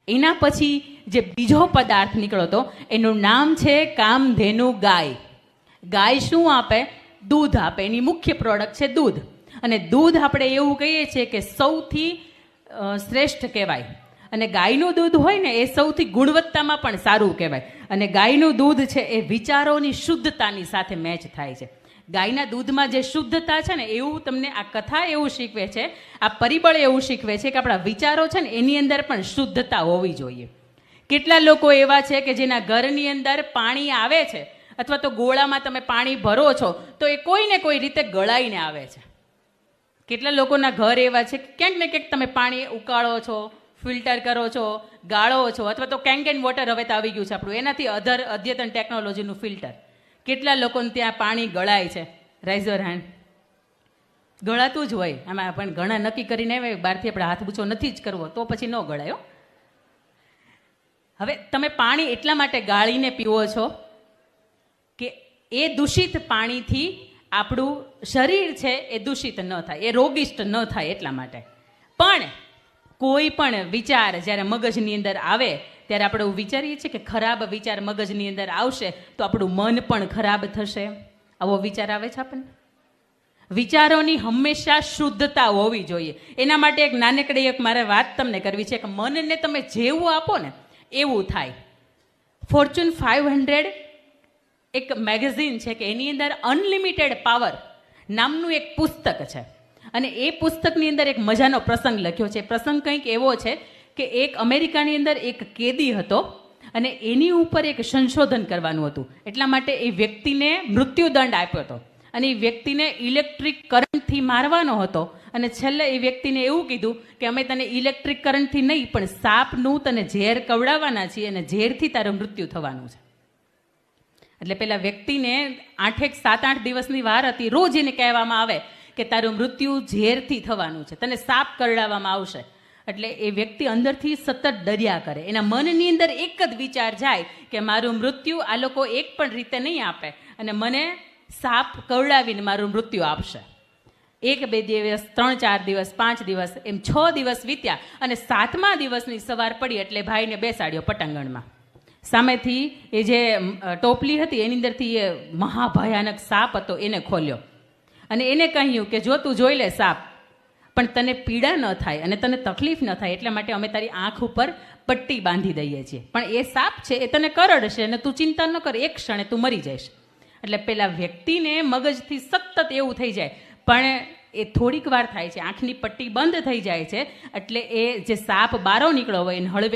એના પછી જે બીજો પદાર્થ નીકળ્યો હતો એનું નામ છે કામધેનુ ગાય. ગાય શું આપે? દૂધ આપે. એની મુખ્ય પ્રોડક્ટ છે દૂધ. અને દૂધ આપણે એવું કહીએ છીએ કે સૌથી શ્રેષ્ઠ કહેવાય. અને ગાયનું દૂધ હોય ને એ સૌથી ગુણવત્તામાં પણ સારું કહેવાય. અને ગાયનું દૂધ છે એ વિચારોની શુદ્ધતાની સાથે મેચ થાય છે. ગાયના દૂધમાં જે શુદ્ધતા છે ને એવું તમને આ કથા એવું શીખવે છે, આ પરિબળ એવું શીખવે છે કે આપણા વિચારો છે ને એની અંદર પણ શુદ્ધતા હોવી જોઈએ. કેટલા લોકો એવા છે કે જેના ઘરની અંદર પાણી આવે છે અથવા તો ગોળામાં તમે પાણી ભરો છો તો એ કોઈને કોઈ રીતે ગળાઈને આવે છે. કેટલા લોકોના ઘર એવા છે કે ક્યાંક ને ક્યાંક તમે પાણી ઉકાળો છો, ફિલ્ટર કરો છો, ગાળો છો, અથવા તો કેન કેન વોટર હવે તો આવી ગયું છે આપણું, એનાથી અદ્યતન ટેકનોલોજીનું ફિલ્ટર. કેટલા લોકોને ત્યાં પાણી ગળાય છે? Rise your hand. ગળાતું જ હોય આમાં, પણ ઘણા નક્કી કરીને આવે બહારથી આપણે હાથ બૂચો નથી જ કરવો તો પછી ન ગળાયો. હવે તમે પાણી એટલા માટે ગાળીને પીવો છો કે એ દૂષિત પાણીથી આપણું શરીર છે એ દૂષિત ન થાય, એ રોગિષ્ટ ન થાય એટલા માટે. પણ કોઈ પણ વિચાર જ્યારે મગજની અંદર આવે ત્યારે આપણે એવું વિચારીએ છીએ કે ખરાબ વિચાર મગજની અંદર આવશે તો આપણું મન પણ ખરાબ થશે. આવો વિચાર આવે છે આપણને. વિચારોની હંમેશા શુદ્ધતા હોવી જોઈએ. એના માટે એક નાનકડી એક મારે વાત તમને કરવી છે કે મનને તમે જેવું આપો ને એવું થાય. ફોર્ચ્યુન 500 એક મેગેઝિન છે કે એની અંદર અનલિમિટેડ પાવર નામનું એક પુસ્તક છે. અને એ પુસ્તકની અંદર એક મજાનો પ્રસંગ લખ્યો છે. પ્રસંગ કંઈક એવો છે કે એક અમેરિકાની અંદર એક કેદી હતો અને એની ઉપર એક સંશોધન કરવાનું હતું. એટલા માટે એ વ્યક્તિને મૃત્યુદંડ આપ્યો હતો અને એ વ્યક્તિને ઇલેક્ટ્રિક કરંટથી મારવાનો હતો. અને છેલ્લે એ વ્યક્તિને એવું કીધું કે અમે તને ઇલેક્ટ્રિક કરંટથી નહીં પણ સાપનું તને ઝેર કવડાવવાના છીએ અને ઝેરથી તારું મૃત્યુ થવાનું છે. એટલે પેલા વ્યક્તિને 7-8 દિવસની વાર હતી. રોજ એને કહેવામાં આવે કે તારું મૃત્યુ ઝેરથી થવાનું છે, તને સાપ કરડાવવામાં આવશે. એટલે એ વ્યક્તિ અંદરથી સતત ડર્યા કરે. એના મનની અંદર એક જ વિચાર જાય કે મારું મૃત્યુ આ લોકો એક પણ રીતે નહીં આપે અને મને સાપ કરડાવીને મારું મૃત્યુ આપશે. 1-2 દિવસ, 3-4 દિવસ, 5 દિવસ, એમ 6 દિવસ વીત્યા અને 7મા દિવસની સવાર પડી એટલે ભાઈને બેસાડ્યો પટાંગણમાં. સામેથી એ જે ટોપલી હતી એની અંદરથી એ મહાભયાનક સાપ હતો એને ખોલ્યો અને એને કહ્યું કે જો તું જોઈ લે સાપ, પણ તને પીડા ન થાય અને તને તકલીફ ન થાય એટલા માટે અમે તારી આંખ ઉપર પટ્ટી બાંધી દઈએ છીએ, પણ એ સાપ છે એ તને કરડશે અને તું ચિંતા ન કર, એક ક્ષણે તું મરી જઈશ. એટલે પેલા વ્યક્તિને મગજથી સતત એવું થઈ જાય, પણ એ થોડીક વાર થાય છે, આંખની પટ્ટી બંધ થઈ જાય છે એટલે એ જે સાપ બારો નીકળ્યો હોય એને હળવે